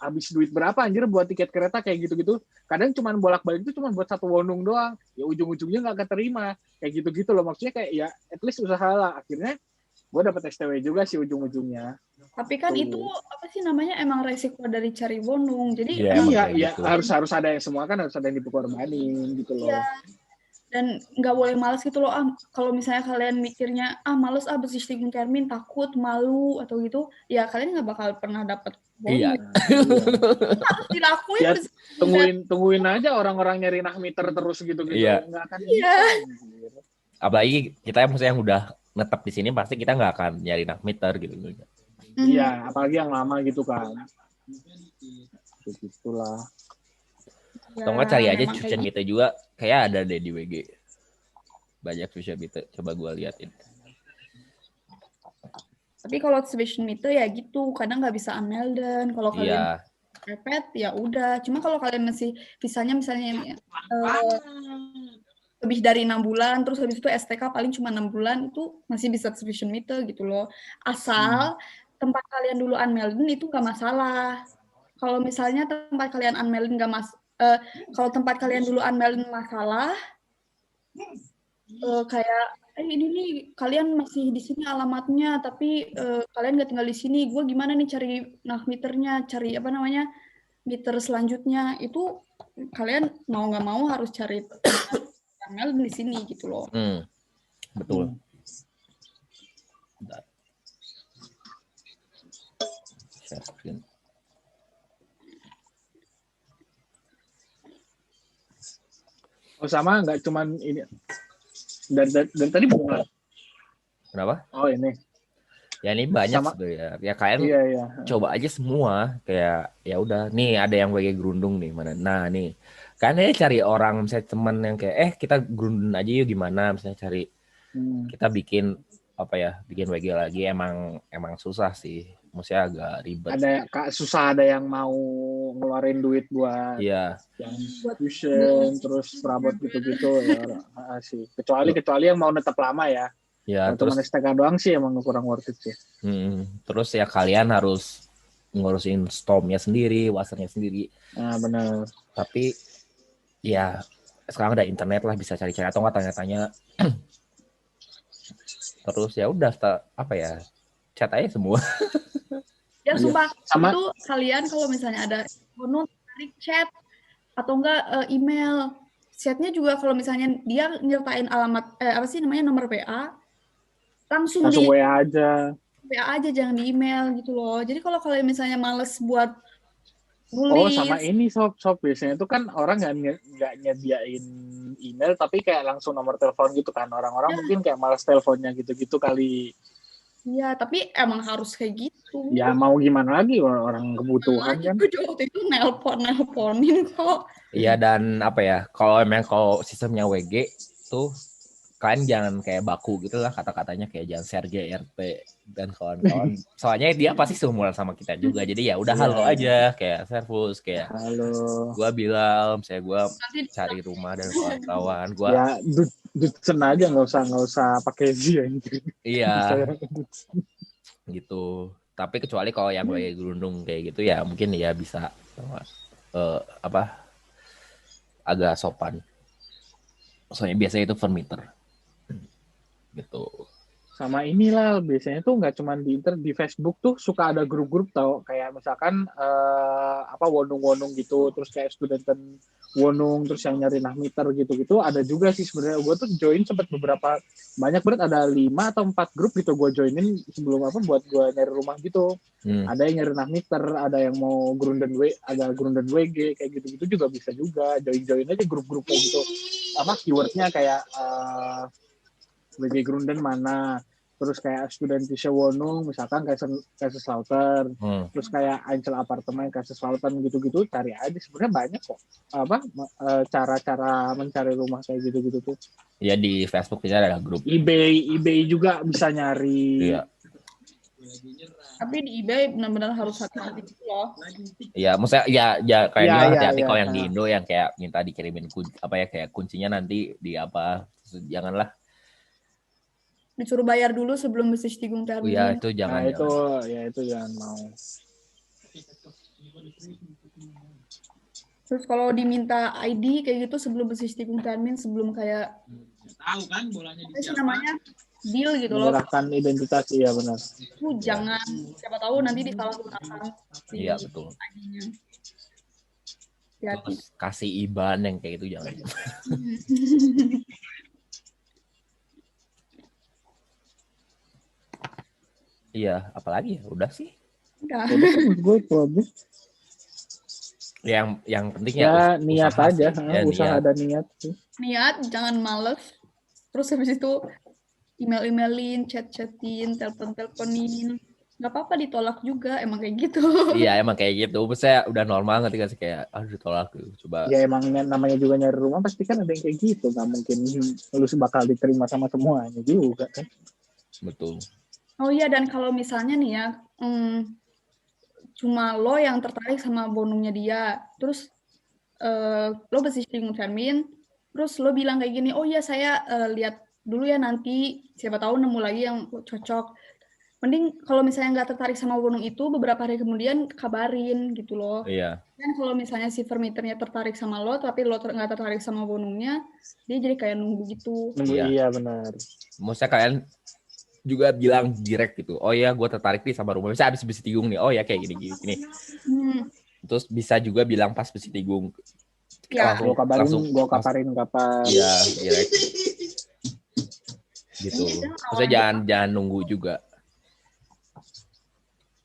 Habis duit berapa anjir buat tiket kereta kayak gitu-gitu. Kadang cuman bolak-balik itu cuma buat satu wonung doang. Ya ujung-ujungnya nggak keterima. Kayak gitu-gitu loh. Maksudnya kayak ya at least usaha lah. Akhirnya gue dapet STW juga sih ujung-ujungnya. Tapi kan itu apa sih namanya, emang resiko dari cari wonung. Jadi iya gitu. harus ada yang semua kan harus ada yang dikorbanin gitu loh. Iya. Dan nggak boleh malas gitu loh. Kalau misalnya kalian mikirnya males basis tigum termin, takut, malu atau gitu, ya kalian nggak bakal pernah dapet wonung. Iya. Harus dilakuin. Ya, tungguin aja orang-orang nyari nahmiter terus gitu-gitu. Iya. Nggak akan Iya. Apalagi kita yang udah netep di sini pasti kita nggak akan nyari nahmiter gitu. Iya, apalagi yang lama gitu kan. Begitulah. Atau nggak cari aja fusion meter juga, kayak ada deh di WG. Banyak fusion meter, coba gue liatin. Tapi kalau fusion meter ya gitu, kadang nggak bisa unmelden. Kalau kalian repet ya udah. Cuma kalau kalian masih misalnya lebih dari 6 bulan, terus habis itu STK paling cuma 6 bulan, itu masih bisa fusion meter gitu loh. Asal tempat kalian dulu unmelden itu nggak masalah. Kalau misalnya tempat kalian unmelden kalau tempat kalian dulu unmelden masalah, kayak ini nih kalian masih di sini alamatnya, tapi kalian nggak tinggal di sini. Gue gimana nih cari meternya, cari meter selanjutnya, itu kalian mau nggak mau harus cari unmelden di sini gitu loh. Betul. Share screen. Sama nggak cuman ini dari tadi bunga. Kenapa? Oh ini. Ya ini banyak sebenarnya. Ya kalian coba aja semua. Kayak ya udah nih ada yang WG gerundung nih mana. Nah nih kan cari orang misalnya teman yang kayak kita gerundung aja yuk gimana, misalnya cari kita bikin WG lagi. Emang susah sih. Maksudnya agak ribet. Susah, ada yang mau ngeluarin duit buat yang fusion terus perabot gitu-gitu ya sih. Kecuali yang mau netap lama ya. Ya terus STK doang sih emang kurang worth it sih. Terus ya kalian harus ngurusin stormnya sendiri, wassernya sendiri. Nah benar. Tapi ya sekarang ada internet lah, bisa cari-cari atau nggak tanya-tanya. Terus ya udah chat aja semua. Ya sumpah, itu kalian kalau misalnya ada chat atau enggak email, chatnya juga kalau misalnya dia nyertain alamat nomor WA, langsung di WA aja. WA aja, jangan di email gitu loh. Jadi kalau kalian misalnya males buat nulis. Sama ini sob biasanya itu kan orang nggak nyediain email tapi kayak langsung nomor telepon gitu kan. Orang-orang mungkin kayak malas teleponnya gitu-gitu kali. Iya, tapi emang harus kayak gitu. Ya mau gimana lagi, orang kebutuhan kan. Gue waktu itu nelponin kok. Iya, dan apa ya, kalau sistemnya WG tuh kalian jangan kayak baku gitu lah kata-katanya, kayak jangan Sergei RT dan kawan-kawan. Soalnya dia pasti seumuran sama kita juga. Jadi ya udah halo aja, kayak Servus, kayak halo. Gua bilang, saya gua cari rumah dan kawan-kawan. Gua ya Dudson aja, nggak usah pakai Z ya. Iya. Gitu. Tapi kecuali kalau yang kayak gerundung kayak gitu ya mungkin ya bisa agak sopan. Soalnya biasanya itu per meter. Gitu. Sama inilah biasanya tuh nggak cuma di Facebook tuh suka ada grup-grup tau, kayak misalkan wonung-wonung gitu, terus kayak studenten wonung, terus yang nyari nahmiter gitu-gitu ada juga sih sebenarnya. Gue tuh join sempat banyak banget, ada 5 atau 4 grup gitu gue joinin sebelum buat gue nyari rumah gitu. Ada yang nyari nahmiter, ada yang mau grunden WG kayak gitu-gitu juga bisa juga. Join aja grup-grup kayak gitu. Keywordnya kayak WG Grunden mana, terus kayak studentische Wohnung misalkan Kaiserslautern, terus kayak Einzel Apartemen Kaiserslautern gitu-gitu, cari aja. Sebenarnya banyak kok cara-cara mencari rumah kayak gitu-gitu tuh. Ya di Facebook kita ada grup. eBay juga bisa nyari. Iya. Tapi di eBay benar-benar harus hati-hati gitu loh. Iya, maksudnya ya kayak hati-hati kalau yang di Indo yang kayak minta dikirimin kayak kuncinya nanti di apa, janganlah. Disuruh bayar dulu sebelum Besichtigung termin. Iya, itu jangan. Itu jangan mau. Terus kalau diminta ID kayak gitu sebelum Besichtigung termin, sebelum kayak tahu kan bolanya di siapa? Namanya deal gitu loh. Menyerahkan identitas, iya benar. Itu jangan, siapa tahu nanti disalahgunakan. Iya, betul. ID-nya. Terus kasih IBAN yang kayak gitu jangan. Iya, apalagi ya? Udah sih. Udah gue itu aja. Yang penting ya niat aja, usaha niat. dan niat sih. Niat, jangan males. Terus habis itu email-emailin, chat-chatin, telepon-teleponin. Nggak apa-apa ditolak juga, emang kayak gitu. Iya, emang kayak gitu. Saya udah normal ngerti gak sih, kayak ditolak coba. Ya emang namanya juga nyari rumah pasti kan ada yang kayak gitu, nggak mungkin lu bakal diterima sama semuanya juga kan. Betul. Oh iya, dan kalau misalnya nih ya, cuma lo yang tertarik sama bonumnya dia, terus lo Besichtigung termin, terus lo bilang kayak gini, oh iya saya lihat dulu ya nanti, siapa tahu nemu lagi yang cocok. Mending kalau misalnya nggak tertarik sama bonum itu, beberapa hari kemudian kabarin gitu loh. Iya. Dan kalau misalnya si vermiternya tertarik sama lo, tapi lo nggak tertarik sama bonumnya, dia jadi kayak nunggu gitu. Iya benar. Maksudnya kalian juga bilang direct gitu, oh ya gue tertarik nih sama rumah, bisa habis Besichtigung nih, oh ya kayak gini. Terus bisa juga bilang pas Besichtigung, ya. Gue kabarin kapan. Iya, direct gitu. Maksudnya jangan nunggu juga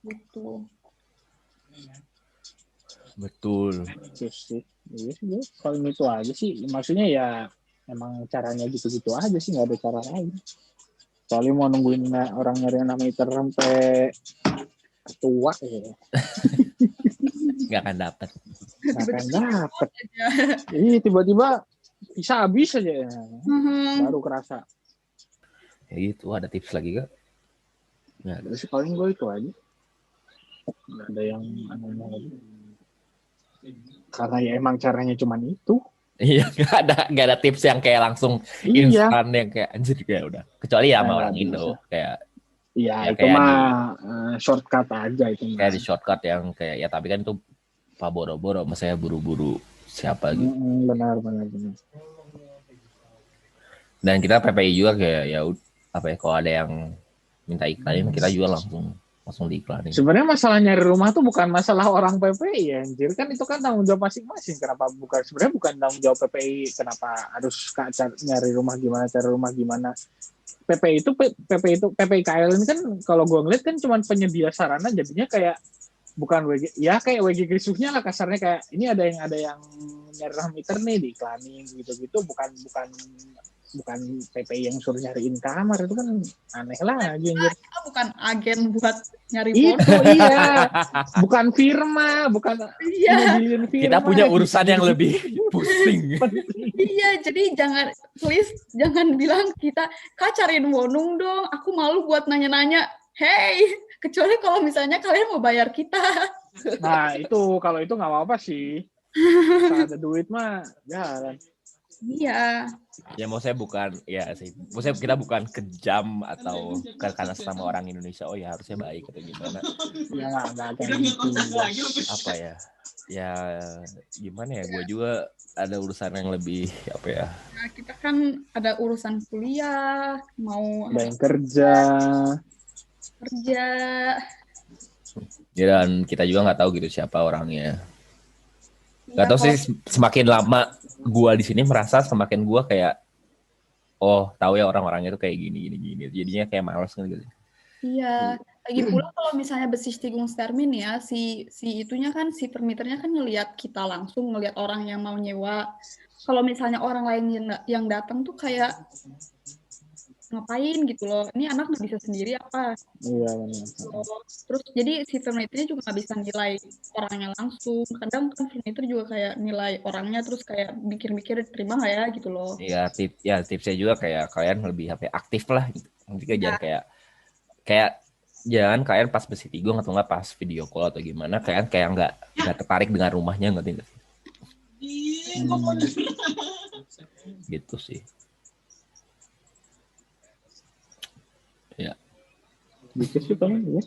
gitu. betul. Iya sih, kalau itu aja sih, maksudnya ya emang caranya gitu-gitu aja sih, nggak ada cara lain. Soalnya mau nungguin orang nyari nahmiter sampai tua ya. Nggak akan dapat. Ini tiba-tiba bisa habis aja ya. Baru kerasa. Ya gitu, ada tips lagi gak? Nggak ada. Terus paling gue itu aja. Nggak ada yang aneh-aneh lagi. Karena ya emang caranya cuma itu. Iya, nggak ada tips yang kayak langsung instan yang kayak anjir kayak udah. Kecuali ya sama orang Indo kayak. Iya, itu mah shortcut aja itu. Kayak di shortcut yang kayak ya, tapi kan itu Pak boro-boro, saya buru-buru siapa gitu. Benar. Dan kita PPI juga kayak ya apa ya, kalau ada yang minta iklanin kita juga langsung langsung diiklanin. Sebenarnya masalah nyari rumah tuh bukan masalah orang PPI ya, anjir. Kan itu kan tanggung jawab masing-masing. Kenapa sebenarnya bukan tanggung jawab PPI, kenapa harus nyari rumah gimana, cari rumah gimana. PPI KL ini kan kalau gue ngeliat kan cuma penyedia sarana, jadinya kayak bukan WG, ya kayak WG Krisuhnya lah kasarnya, kayak ini ada yang nyari rumah meter nih diiklanin gitu-gitu, bukan PPI yang suruh nyariin kamar. Itu kan aneh lah aja, anjir. Kita bukan agen buat nyari Itu bodoh. iya. Bukan firma, bukan Iya. firma. Kita punya urusan yang lebih pusing. Iya, jadi jangan bilang kita, Kak cariin Wonung dong, aku malu buat nanya-nanya. Hey, kecuali kalau misalnya kalian mau bayar kita. Nah, itu kalau itu nggak apa-apa sih. Kalau ada duit mah jalan. Iya. Ya mau saya bukan, ya sih. Mau saya kita bukan kejam atau karena sama orang Indonesia. Oh ya harusnya baik atau gimana? Ya nggak kayak gitu. Apa ya? Ya gimana ya? Gue juga ada urusan yang lebih apa ya? Nah, kita kan ada urusan kuliah, mau Ada yang kerja. Ya, dan kita juga nggak tahu gitu siapa orangnya. Nggak ya, tahu sih, semakin lama gue di sini merasa semakin gue kayak tahu ya orang-orangnya tuh kayak gini. Jadinya kayak males gitu. Iya, lagi pula kalau misalnya Besichtigungstermin ya, si itunya kan, si permiternya kan ngelihat kita langsung, ngelihat orang yang mau nyewa. Kalau misalnya orang lain yang datang tuh kayak ngapain gitu loh, ini anak nggak bisa sendiri apa? Iya benar. Terus jadi si permiternya juga nggak bisa nilai orangnya langsung. Kadang kan permiter juga kayak nilai orangnya, terus kayak mikir-mikir terima nggak ya gitu loh. Iya, tipsnya juga kayak kalian lebih aktif lah. Nanti jangan kayak jangan kalian pas Besitigung atau nggak pas video call atau gimana, kalian kayak nggak tertarik dengan rumahnya, nggak gitu sih. Ya. Gitu sih paling ya.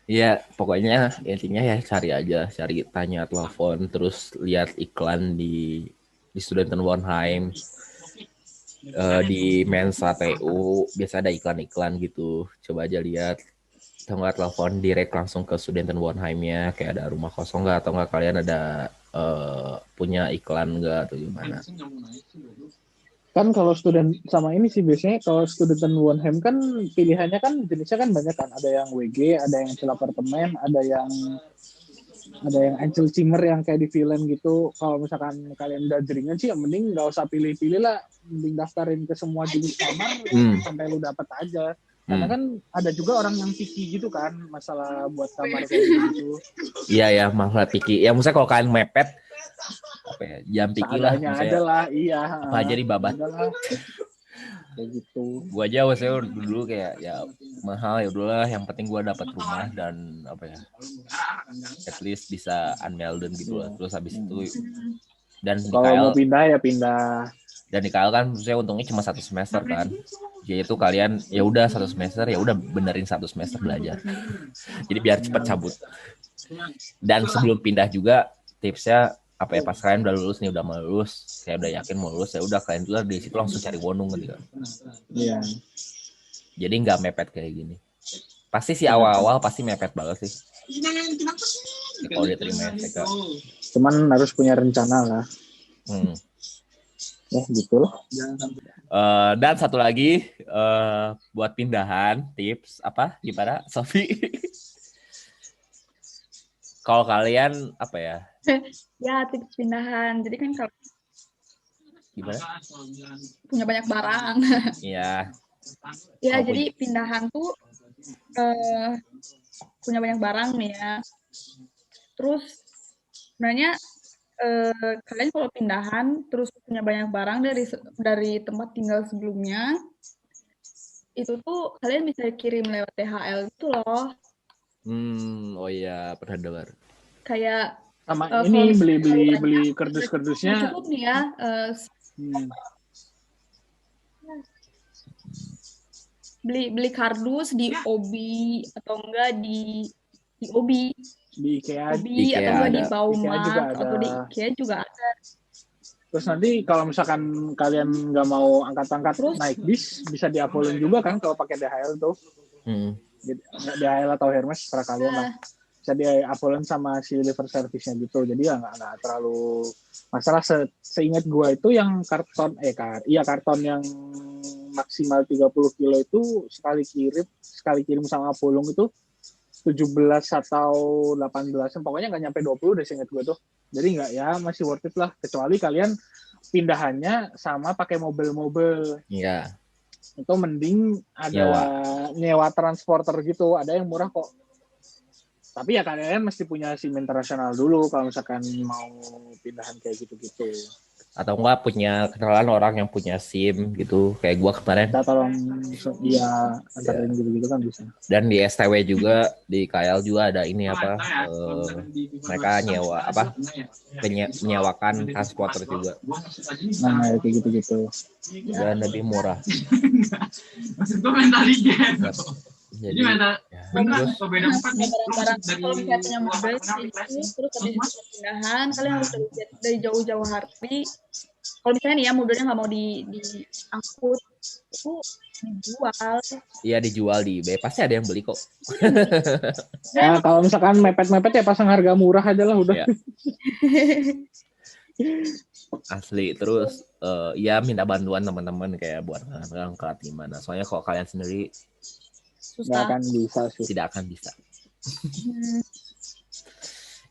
Iya, pokoknya intinya ya cari tanya, telepon, terus lihat iklan di Studenten Wohnheim, di Mensa TU biasa ada iklan-iklan gitu. Coba aja lihat, atau nggak telepon direct langsung ke Studenten Wohnheimnya, kayak ada rumah kosong nggak, atau nggak kalian ada punya iklan nggak atau gimana. Kan kalau student sama ini sih biasanya kalau Studenten Wohnheim kan pilihannya kan jenisnya kan banyak kan, ada yang WG, ada yang cil apartemen, ada yang Einzelzimmer yang kayak di film gitu. Kalau misalkan kalian udah jeringan sih, ya mending nggak usah pilih-pilih lah, mending daftarin ke semua jenis kamar sampai lu dapet aja. Karena kan ada juga orang yang picky gitu kan, masalah buat kamar kayak gitu. Iya ya, masalah picky. Ya maksudnya kalau kalian mepet, apa ya, jam picky lah. Ada lah, iya. Apa aja dibabat. Kayak gitu. Gua aja saya dulu kayak ya mahal ya udahlah, yang penting gua dapat rumah dan apa ya, at least bisa unmelden gitu lah. Terus habis itu dan kalau mau pindah ya pindah. Dan di KL kan saya untungnya cuma 1 semester kan. Jadi itu kalian ya udah 1 semester, ya udah benerin 1 semester belajar. Jadi biar cepat cabut. Dan sebelum pindah juga tipsnya apa ya, pas kalian udah lulus nih, udah mau lulus, saya udah yakin mau lulus, ya udah kalian dulu di situ langsung cari Wonung gitu kan. Iya. Jadi nggak mepet kayak gini. Pasti sih awal-awal pasti mepet banget sih. Ya, kalau diterima ya. Cuman harus punya rencana lah. Ya gitu lah. Dan satu lagi buat pindahan tips apa gimana Sofi? Kalau kalian apa ya? Ya tips pindahan. Jadi kan kalau gimana? Punya banyak barang. Iya. Ya jadi pindahan tuh punya banyak barang nih ya. Terus sebenarnya kalian kalau pindahan terus punya banyak barang dari tempat tinggal sebelumnya, itu tuh kalian bisa kirim lewat DHL gitu loh. Oh iya, pernah dengar. Kayak sama ini beli kardus-kardusnya. Cukup nih ya. Beli kardus di Obi atau enggak di Obi. Di IKEA atau enggak di Baumarkt atau di IKEA juga ada. Terus nanti kalau misalkan kalian nggak mau angkat-angkat naik bis, bisa diuploadin juga kan kalau pakai DHL tuh. DHL atau Hermes, terserah kalian lah. Bisa diuploadin sama si deliver service-nya gitu. Jadi ya nggak terlalu masalah. Seingat gue itu yang karton yang maksimal 30 kilo itu sekali kirim sama Pulung itu 17 atau 18, pokoknya nggak nyampe 20 deh seingat gue tuh. Jadi nggak, ya masih worth it lah, kecuali kalian pindahannya sama pakai mobil-mobil. Iya. Itu mending ada nyewa transporter gitu, ada yang murah kok. Tapi ya kalian mesti punya SIM internasional dulu kalau misalkan mau pindahan kayak gitu-gitu. Atau enggak punya kenalan orang yang punya SIM gitu, kayak gua kemarin. Kita tolong dia antarin gitu-gitu kan bisa. Dan di STW juga, di KL juga ada ini apa, mereka menyewakan transporter juga. Nah, kayak gitu-gitu. Dan lebih murah. Maksud gue mentalitas. Jadi mental terus beda empat nih. Barang-barang kalau misalnya punya mobil itu, terus habis itu pindahan, kalian harus dari jauh-jauh hari. Kalau misalnya nih ya mobilnya nggak mau diangkut, itu dijual. Iya, dijual di eBay, pasti ada yang beli kok. Ya kalau misalkan mepet-mepet ya pasang harga murah aja lah udah. Ya. Asli. Terus ya minta bantuan teman-teman kayak buat ngangkat gimana. Soalnya kalau kalian sendiri Nggak akan bisa sih. tidak akan bisa.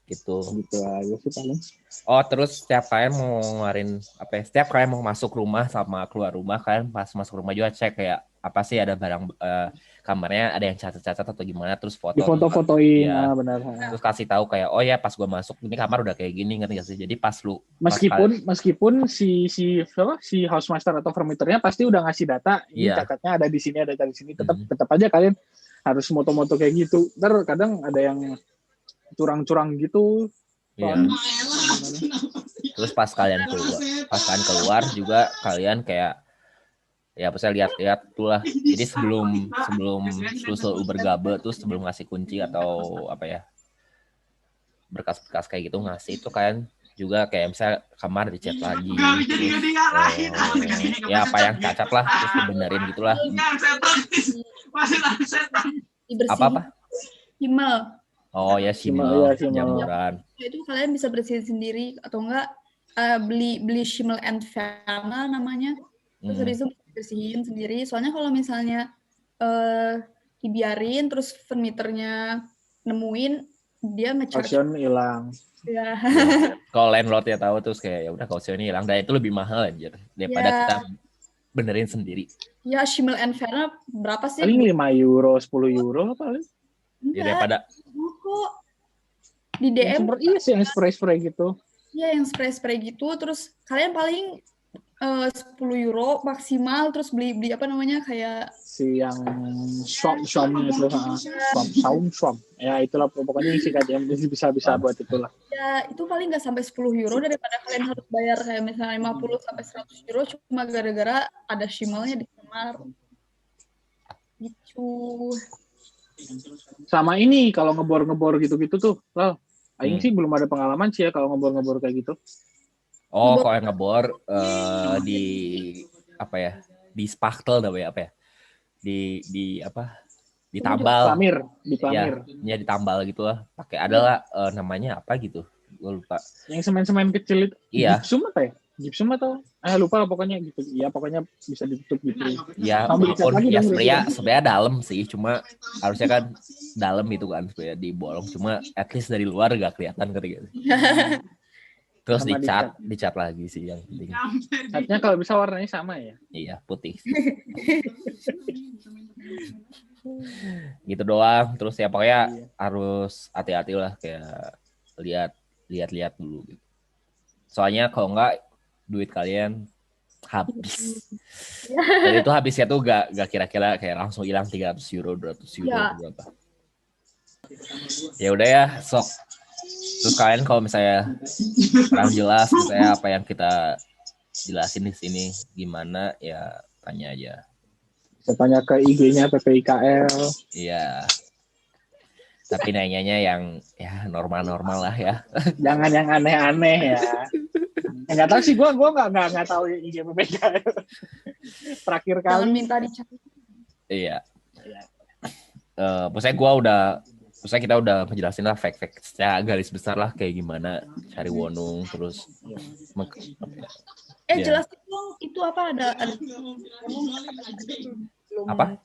Gitu aja sih paling. Oh, terus setiap kalian mau ngeluarin setiap kalian mau masuk rumah sama keluar rumah, kalian pas masuk rumah juga cek kayak apa sih, ada barang kamarnya ada yang cacat-cacat atau gimana, terus fotoin ya. Benar. Terus kasih tahu kayak oh ya pas gua masuk ini kamar udah kayak gini, ngerti gak sih? Jadi pas lu meskipun si housemaster atau furniternya pasti udah ngasih data, ini cacatnya ada di sini, ada di sini, tetap aja kalian harus moto-moto kayak gitu. Ntar kadang ada yang curang-curang gitu. Iya. Terus pas kalian keluar juga kalian kayak ya saya lihat tuh lah. Jadi sebelum Uber Gabe tuh, sebelum ngasih kunci atau berkas-berkas kayak gitu ngasih, itu kalian juga kayak misalnya kamar dicat lagi, terus, ya apa yang cacat lah terus dibenerin gitulah. Apa? Himmel. Oh ya, Himmel jamuran. Itu kalian bisa bersihin sendiri atau enggak beli Himmel and Ferna namanya. Terus habis itu bersihin sendiri. Soalnya kalau misalnya dibiarin terus furniternya nemuin, dia ngecharge. Kausion hilang. Ya. Kalau landlord ya tahu, terus kayak ya udah kausionnya hilang, dan itu lebih mahal anjir daripada kita benerin sendiri. Ya, Himmel and Ferna berapa sih? Paling 5 euro, 10 euro paling. Ya daripada di DM iya sih yang spray gitu. Iya, yang spray gitu, terus kalian paling 10 euro maksimal, terus beli apa namanya kayak si yang swam itu, swam ya itulah pokoknya isi KDM bisa buat itulah. Ya itu paling nggak sampai 10 euro, daripada kalian harus bayar kayak misalnya 50 sampai 100 euro cuma gara-gara ada Himmelnya di kamar gitu. Sama ini kalau ngebor gitu-gitu tuh, loh, aing sih belum ada pengalaman sih ya kalau ngebor kayak gitu. Oh, kalau yang ngebor di di spachtel di tambal. Di plamir. Ya ditambal gitu lah. Pakai adalah namanya apa gitu. Gue lupa. Yang semen-semen kecil itu. Iya. Gipsum atau lupa pokoknya gitu. Ya pokoknya bisa ditutup gitu. Ya, walaupun ya sebenarnya dalam sih, cuma harusnya kan dalam itu kan supaya dibolong, cuma at least dari luar gak kelihatan ketika. Terus dicat lagi sih yang penting. Catnya kalau bisa warnanya sama ya. Iya, putih. Gitu doang. Terus ya pokoknya harus hati-hati lah, kayak lihat dulu gitu. Soalnya kalau enggak duit kalian habis. Dan itu habisnya tuh gak kira-kira kayak langsung hilang 300 euro, 200 euro berapa. Ya udah ya, sok. Terus kalian kalau misalnya kurang jelas misalnya apa yang kita jelasin di sini gimana, ya tanya aja. Saya tanya ke IG-nya PPIKL. Iya. Tapi nanyanya yang ya normal-normal lah ya. Jangan yang aneh-aneh ya. Nggak tahu sih, gue nggak tahu IG PPKL. Terakhir kali. Jangan minta dicari. Iya. Maksudnya kita udah menjelasin lah fact-fact secara garis besar lah kayak gimana cari wonung terus. Jelasin dong itu apa ada apa?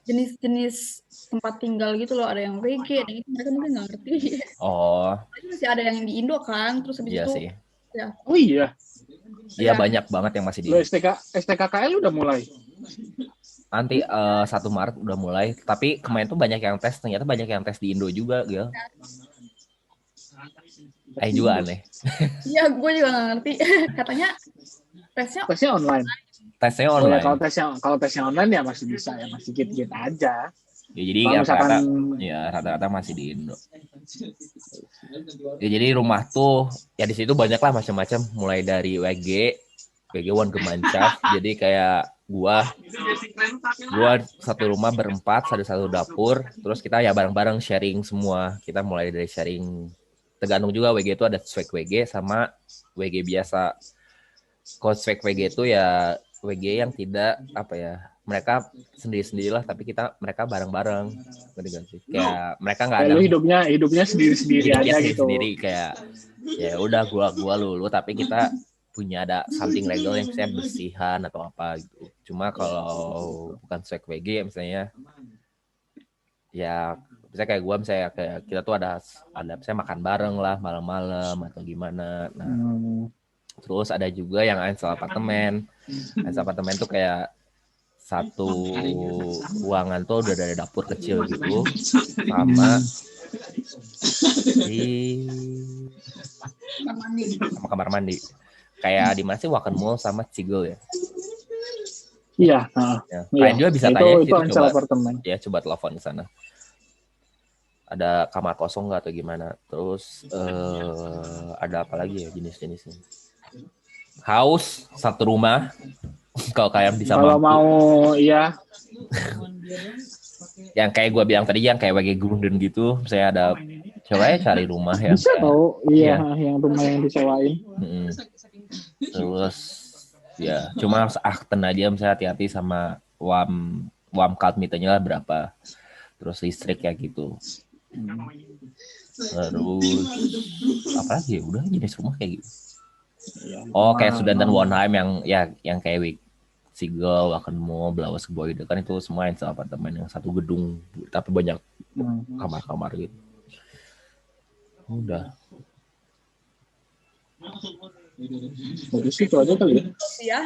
Jenis-jenis tempat tinggal gitu loh, ada yang WG, ada yang itu mereka mungkin nggak ngerti. Oh. Masih ada yang di Indo kan, terus habis Iya itu. sih. Ya. Oh iya. Iya banyak banget yang masih di. Lo STKKL udah mulai. Nanti 1 Maret udah mulai, tapi kemarin tuh banyak yang tes, ternyata banyak yang tes di Indo juga, Gil. Juga aneh. Iya, gue juga nggak ngerti. Katanya tesnya online. Tesnya online. Kalau tesnya online ya masih bisa ya, masih gitu-gitu aja. Ya, jadi rata-rata masih di Indo. Ya, jadi rumah tuh ya di situ banyak lah macam-macam, mulai dari WG One Gemancaf. Jadi kayak gua satu rumah berempat, ada satu dapur, terus kita ya bareng-bareng sharing semua. Kita mulai dari sharing, tergantung juga WG itu ada swag WG sama WG biasa. Kalau swag WG itu ya WG yang tidak mereka sendiri-sendirilah, tapi mereka bareng-bareng, ngerti gak sih? Kayak mereka nggak ada hidupnya sendiri-sendiri aja gitu. Sendiri kayak ya udah gua lu, tapi kita punya ada something legal yang saya bersihan atau apa gitu. Cuma kalau bukan swag WG misalnya, ya misalnya kayak gua kayak kita tuh ada saya makan bareng lah malam-malam atau gimana. Nah, terus ada juga yang Ansel apartemen. Ansel apartemen tuh kayak satu ruangan tuh udah ada dapur kecil gitu sama kamar mandi. Kayak di mana sih Waken Mall sama Cigel ya? Iya. Kalian juga bisa tanya itu Ansel apartemen. Ya coba telepon ke sana. Ada kamar kosong nggak atau gimana? Terus ada apa lagi ya jenis-jenisnya? House satu rumah. Kalau kalian bisa kalau mau iya. Yang kayak gue bilang tadi, yang kayak WG Grunden gitu, saya ada coba cari rumah yang bisa tahu yang rumah yang disewain. Terus ya cuma harus akten aja, misalnya hati-hati sama WAM card meternya lah berapa, terus listrik ya gitu. Terus apa lagi? Udah jenis rumah kayak gitu. Kayak Sudan dan Wonheim yang kayak Cigel, Waken Mall, Blaues Gebäude kan itu semua Ansel apartemen yang satu gedung tapi banyak kamar-kamar gitu. Udah. Bagus itu aja kali ya.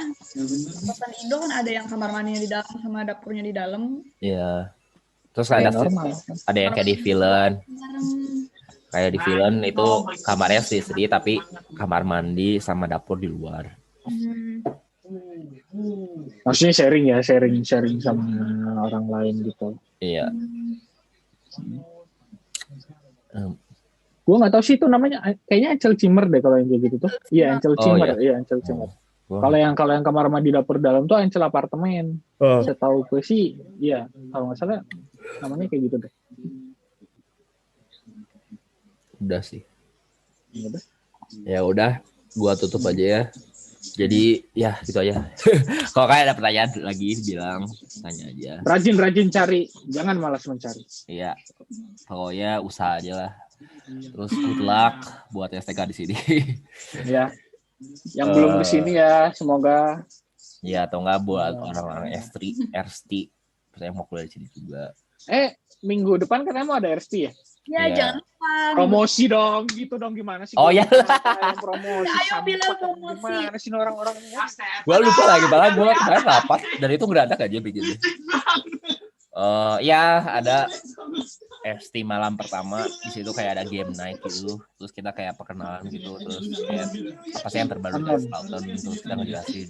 Kosan Indo kan ada yang kamar mandinya di dalam sama dapurnya di dalam. Iya. Terus ada yang kayak di Villain. Kayak di Villain itu kamarnya sendiri tapi kamar mandi sama dapur di luar. Maksudnya sharing sama orang lain gitu. Iya. Gue nggak tahu sih itu namanya, kayaknya Ansel Zimmer deh kalau yang kayak gitu tuh. Iya Ansel Zimmer, iya Ansel Zimmer. Kalau yang kamar mandi dapur dalam tuh Ansel apartemen. Setahu gue sih, iya kalau nggak salah namanya kayak gitu deh. Udah sih. Ya udah, gua tutup aja ya. Jadi ya gitu aja. Kalau kayak ada pertanyaan lagi tanya aja. Rajin cari, jangan malas mencari. Iya. Pokoknya usaha aja lah. Terus good luck buat STK di sini. Ya. Yang belum kesini ya, semoga. Ya atau enggak buat orang-orang RST saya mau kuliah di sini juga. Minggu depan katanya mau ada RST ya? Ya, jangan lupa. Promosi dong, gitu dong, gimana sih? Oh ya. Promosi. Ayo bilang promosi. Gimana sih orang-orangnya? Gue lupa lagi, malah gue kemarin rapat dan itu ngedadak aja bikinnya. Ya ada FT malam pertama, di situ kayak ada game night gitu, terus kita kayak perkenalan gitu, terus kayak apa sih yang terbaru dari Sloughton, terus kita ngejelasin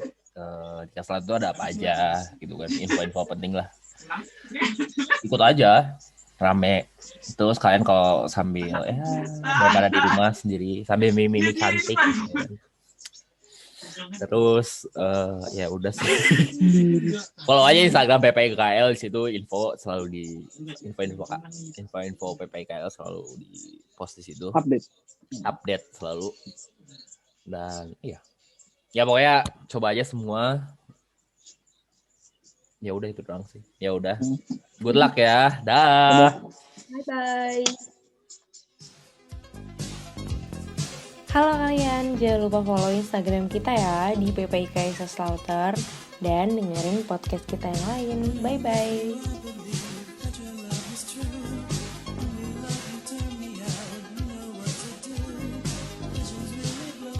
di Sloughton itu ada apa aja gitu kan, info-info penting lah. Ikut aja, rame. Terus kalian kalau sambil daripada di rumah sendiri sambil mimi cantik gitu kan. Terus ya udah sih. Follow aja Instagram PPKL, di situ info selalu di info PPKL selalu di post di situ. Update Selalu. Dan iya, Ya pokoknya coba aja semua. Ya udah itu doang sih. Ya udah. Good luck ya. Dah. Bye bye. Halo kalian, jangan lupa follow Instagram kita ya di PPIK Slaughter dan dengerin podcast kita yang lain. Bye bye.